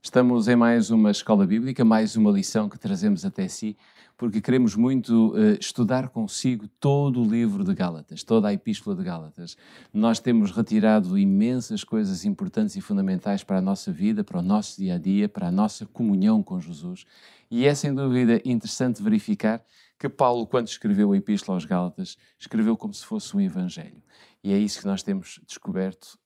Estamos em mais uma escola bíblica, mais uma lição que trazemos até si, porque queremos muito estudar consigo todo o livro de Gálatas, toda a Epístola de Gálatas. Nós temos retirado imensas coisas importantes e fundamentais para a nossa vida, para o nosso dia-a-dia, para a nossa comunhão com Jesus. E é sem dúvida interessante verificar que Paulo, quando escreveu a Epístola aos Gálatas, escreveu como se fosse um evangelho. E é isso que nós temos descoberto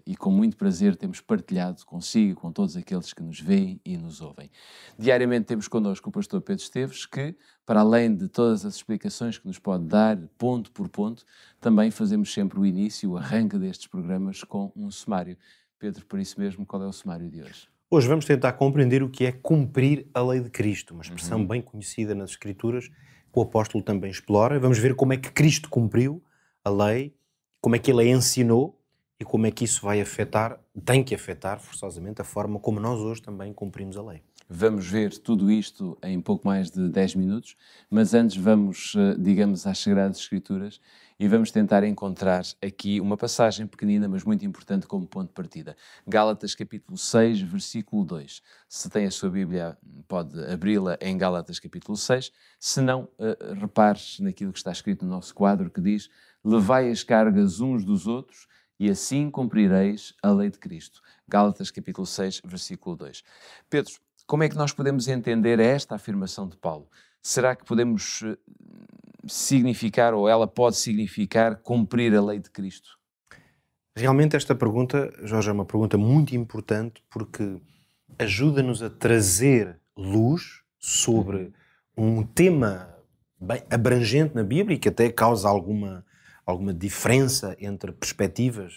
e com muito prazer temos partilhado consigo, com todos aqueles que nos veem e nos ouvem. Diariamente temos connosco o pastor Pedro Esteves, que, para além de todas as explicações que nos pode dar, ponto por ponto, também fazemos sempre o início, o arranque destes programas com um sumário. Pedro, por isso mesmo, qual é o sumário de hoje? Hoje vamos tentar compreender o que é cumprir a lei de Cristo, uma expressão bem conhecida nas Escrituras, que o apóstolo também explora. Vamos ver como é que Cristo cumpriu a lei, como é que ele a ensinou e como é que isso vai afetar, tem que afetar forçosamente, a forma como nós hoje também cumprimos a lei. Vamos ver tudo isto em pouco mais de 10 minutos, mas antes vamos, digamos, às Sagradas Escrituras e vamos tentar encontrar aqui uma passagem pequenina, mas muito importante como ponto de partida. Gálatas capítulo 6, versículo 2. Se tem a sua Bíblia, pode abri-la em Gálatas capítulo 6. Se não, repare naquilo que está escrito no nosso quadro, que diz: levai as cargas uns dos outros e assim cumprireis a lei de Cristo. Gálatas capítulo 6, versículo 2. Pedro, como é que nós podemos entender esta afirmação de Paulo? Será que podemos significar, ou ela pode significar, cumprir a lei de Cristo? Realmente esta pergunta, Jorge, é uma pergunta muito importante porque ajuda-nos a trazer luz sobre um tema bem abrangente na Bíblia e que até causa alguma diferença entre perspectivas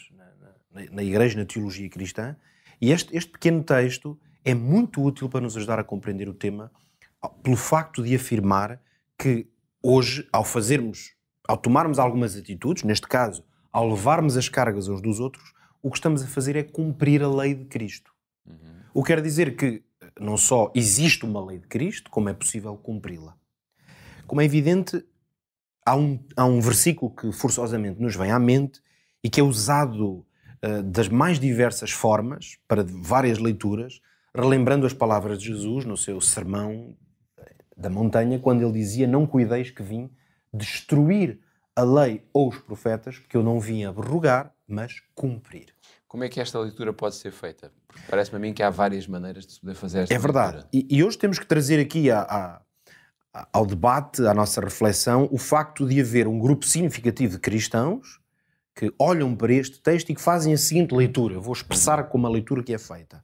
na Igreja, na teologia cristã. E este pequeno texto é muito útil para nos ajudar a compreender o tema pelo facto de afirmar que hoje, ao tomarmos algumas atitudes, neste caso, ao levarmos as cargas uns dos outros, o que estamos a fazer é cumprir a lei de Cristo. O que quer dizer que não só existe uma lei de Cristo, como é possível cumpri-la. Como é evidente, há um versículo que forçosamente nos vem à mente e que é usado das mais diversas formas, para várias leituras, relembrando as palavras de Jesus no seu sermão da montanha, quando ele dizia: não cuideis que vim destruir a lei ou os profetas, porque eu não vim abrogar, mas cumprir. Como é que esta leitura pode ser feita? Porque parece-me a mim que há várias maneiras de se poder fazer esta leitura. É verdade. E hoje temos que trazer aqui ao debate, à nossa reflexão, o facto de haver um grupo significativo de cristãos que olham para este texto e que fazem a seguinte leitura. Eu vou expressar como a leitura que é feita.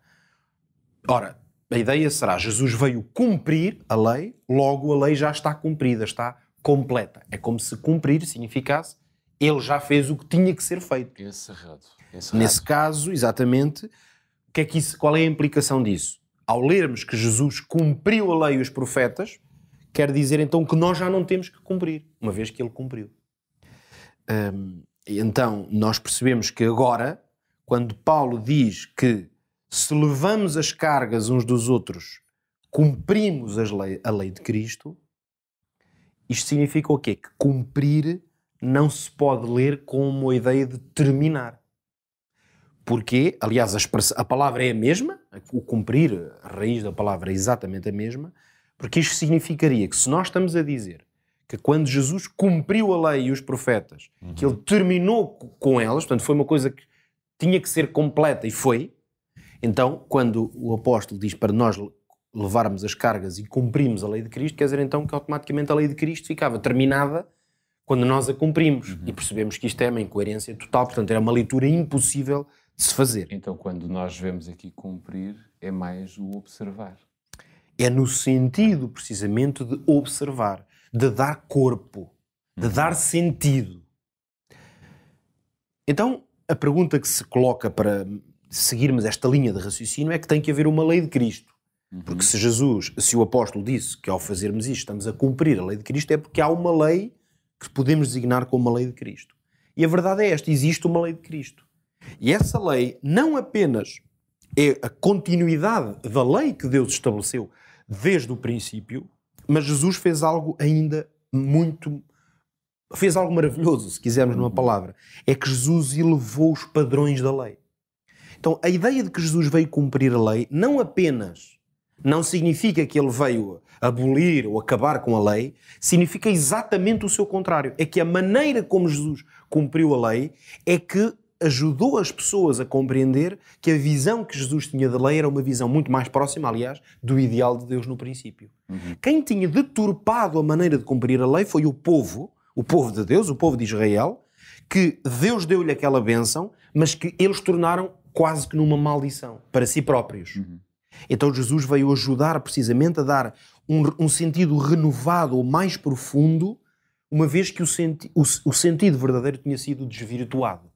Ora, a ideia será: Jesus veio cumprir a lei, logo a lei já está cumprida, está completa. É como se cumprir significasse ele já fez o que tinha que ser feito. Encerrado. Nesse caso, exatamente, qual é a implicação disso? Ao lermos que Jesus cumpriu a lei e os profetas, quer dizer então que nós já não temos que cumprir, uma vez que ele cumpriu. Então, nós percebemos que agora, quando Paulo diz que se levamos as cargas uns dos outros, cumprimos a lei de Cristo, isto significa o quê? Que cumprir não se pode ler como a ideia de terminar. Porquê? Aliás, a palavra é a mesma, o cumprir, a raiz da palavra é exatamente a mesma, porque isto significaria que se nós estamos a dizer que quando Jesus cumpriu a lei e os profetas, que ele terminou com elas, portanto foi uma coisa que tinha que ser completa e foi, então quando o apóstolo diz para nós levarmos as cargas e cumprimos a lei de Cristo, quer dizer então que automaticamente a lei de Cristo ficava terminada quando nós a cumprimos. E percebemos que isto é uma incoerência total, portanto era uma leitura impossível de se fazer. Então quando nós vemos aqui cumprir, é mais o observar. É no sentido, precisamente, de observar, de dar corpo, de dar sentido. Então, a pergunta que se coloca para seguirmos esta linha de raciocínio é que tem que haver uma lei de Cristo. Porque se o apóstolo disse que ao fazermos isto estamos a cumprir a lei de Cristo, é porque há uma lei que podemos designar como a lei de Cristo. E a verdade é esta: existe uma lei de Cristo. E essa lei não apenas é a continuidade da lei que Deus estabeleceu desde o princípio, mas Jesus fez algo ainda fez algo maravilhoso, se quisermos numa palavra. É que Jesus elevou os padrões da lei. Então, a ideia de que Jesus veio cumprir a lei não apenas não significa que ele veio abolir ou acabar com a lei, significa exatamente o seu contrário. É que a maneira como Jesus cumpriu a lei é que ajudou as pessoas a compreender que a visão que Jesus tinha da lei era uma visão muito mais próxima, aliás, do ideal de Deus no princípio. Quem tinha deturpado a maneira de cumprir a lei foi o povo de Deus, o povo de Israel, que Deus deu-lhe aquela bênção, mas que eles tornaram quase que numa maldição para si próprios. Então Jesus veio ajudar precisamente a dar um sentido renovado ou mais profundo, uma vez que o sentido verdadeiro tinha sido desvirtuado.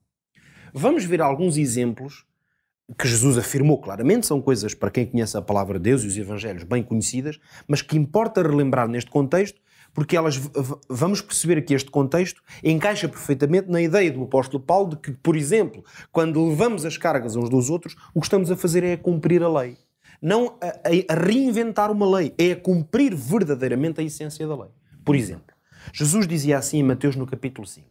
Vamos ver alguns exemplos que Jesus afirmou claramente, são coisas para quem conhece a palavra de Deus e os evangelhos bem conhecidas, mas que importa relembrar neste contexto, porque vamos perceber que este contexto encaixa perfeitamente na ideia do apóstolo Paulo de que, por exemplo, quando levamos as cargas uns dos outros, o que estamos a fazer é a cumprir a lei. Não a reinventar uma lei, é a cumprir verdadeiramente a essência da lei. Por exemplo, Jesus dizia assim em Mateus no capítulo 5.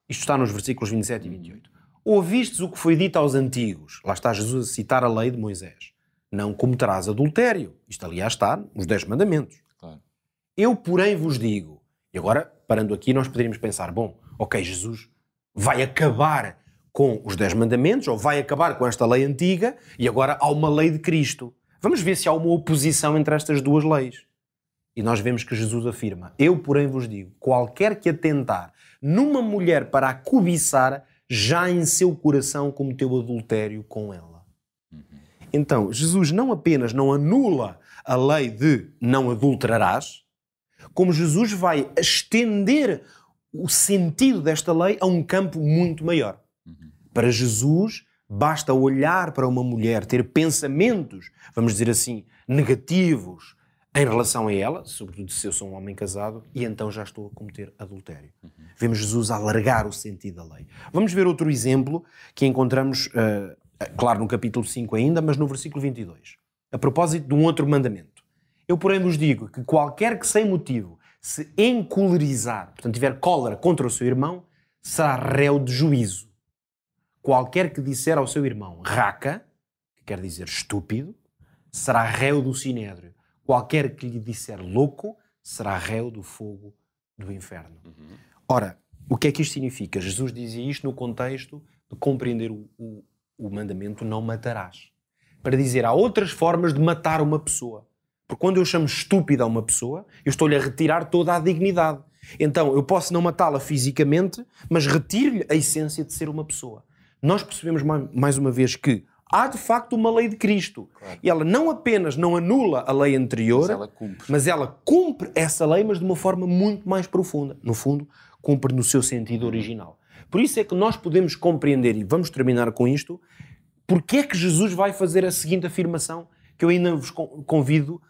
Isto está nos versículos 27 e 28. Ouvistes o que foi dito aos antigos. Lá está Jesus a citar a lei de Moisés. Não cometerás adultério. Isto, aliás, está nos 10 mandamentos. Claro. Eu, porém, vos digo. E agora, parando aqui, nós poderíamos pensar, bom, ok, Jesus vai acabar com os 10 mandamentos, ou vai acabar com esta lei antiga, e agora há uma lei de Cristo. Vamos ver se há uma oposição entre estas duas leis. E nós vemos que Jesus afirma, eu, porém, vos digo, qualquer que atentar numa mulher para a cobiçar, já em seu coração cometeu adultério com ela. Então, Jesus não apenas não anula a lei de não adulterarás, como Jesus vai estender o sentido desta lei a um campo muito maior. Para Jesus, basta olhar para uma mulher, ter pensamentos, vamos dizer assim, negativos em relação a ela, sobretudo se eu sou um homem casado, e então já estou a cometer adultério. Vemos Jesus alargar o sentido da lei. Vamos ver outro exemplo que encontramos, claro, no capítulo 5 ainda, mas no versículo 22. A propósito de um outro mandamento. Eu, porém, vos digo que qualquer que sem motivo se encolerizar, portanto, tiver cólera contra o seu irmão, será réu de juízo. Qualquer que disser ao seu irmão raca, que quer dizer estúpido, será réu do sinédrio. Qualquer que lhe disser louco, será réu do fogo do inferno. Ora, o que é que isto significa? Jesus dizia isto no contexto de compreender o mandamento não matarás. Para dizer, há outras formas de matar uma pessoa. Porque quando eu chamo estúpida a uma pessoa, eu estou-lhe a retirar toda a dignidade. Então, eu posso não matá-la fisicamente, mas retiro-lhe a essência de ser uma pessoa. Nós percebemos mais uma vez que há de facto uma lei de Cristo. Claro. E ela não apenas não anula a lei anterior, mas ela cumpre essa lei, mas de uma forma muito mais profunda. No fundo, cumpre no seu sentido original. Por isso é que nós podemos compreender, e vamos terminar com isto, porque é que Jesus vai fazer a seguinte afirmação, que eu ainda vos convido,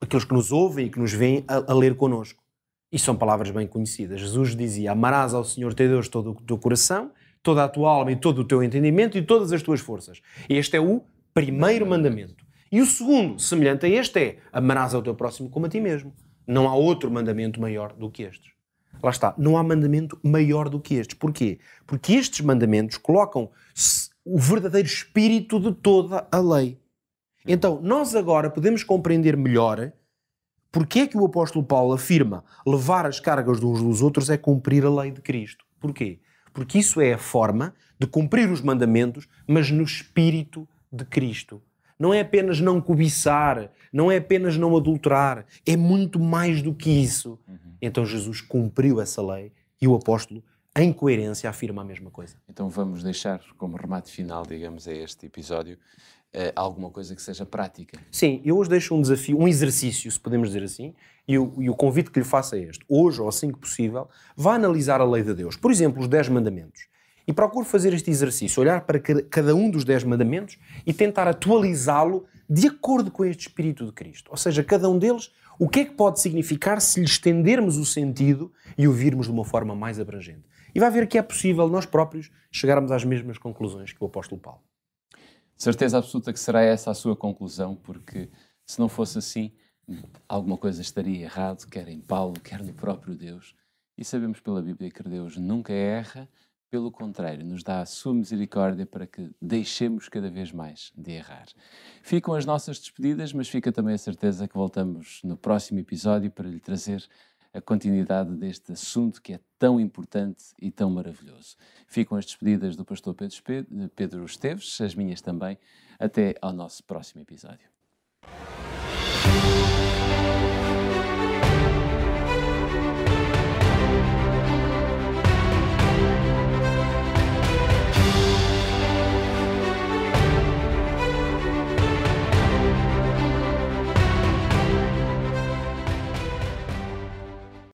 aqueles que nos ouvem e que nos veem, a ler connosco. E são palavras bem conhecidas. Jesus dizia, amarás ao Senhor teu Deus todo o teu coração, toda a tua alma e todo o teu entendimento e todas as tuas forças. Este é o primeiro mandamento. E o segundo, semelhante a este, é amarás ao teu próximo como a ti mesmo. Não há outro mandamento maior do que estes. Lá está, não há mandamento maior do que estes. Porquê? Porque estes mandamentos colocam o verdadeiro espírito de toda a lei. Então, nós agora podemos compreender melhor porque é que o apóstolo Paulo afirma levar as cargas de uns dos outros é cumprir a lei de Cristo. Porquê? Porque isso é a forma de cumprir os mandamentos, mas no espírito de Cristo. Não é apenas não cobiçar, não é apenas não adulterar, é muito mais do que isso. Então Jesus cumpriu essa lei e o apóstolo, em coerência, afirma a mesma coisa. Então vamos deixar como remate final, digamos, a este episódio, alguma coisa que seja prática. Sim, eu hoje deixo um desafio, um exercício, se podemos dizer assim, e o convite que lhe faço é este. Hoje, ou assim que possível, vá analisar a lei de Deus. Por exemplo, os 10 mandamentos. E procure fazer este exercício, olhar para cada um dos 10 mandamentos e tentar atualizá-lo de acordo com este Espírito de Cristo. Ou seja, cada um deles, o que é que pode significar se lhe estendermos o sentido e o virmos de uma forma mais abrangente. E vai ver que é possível nós próprios chegarmos às mesmas conclusões que o apóstolo Paulo. De certeza absoluta que será essa a sua conclusão, porque se não fosse assim, alguma coisa estaria errado, quer em Paulo, quer no próprio Deus. E sabemos pela Bíblia que Deus nunca erra, Pelo contrário, nos dá a sua misericórdia para que deixemos cada vez mais de errar. Ficam as nossas despedidas, mas fica também a certeza que voltamos no próximo episódio para lhe trazer a continuidade deste assunto que é tão importante e tão maravilhoso. Ficam as despedidas do pastor Pedro Esteves, as minhas também. Até ao nosso próximo episódio.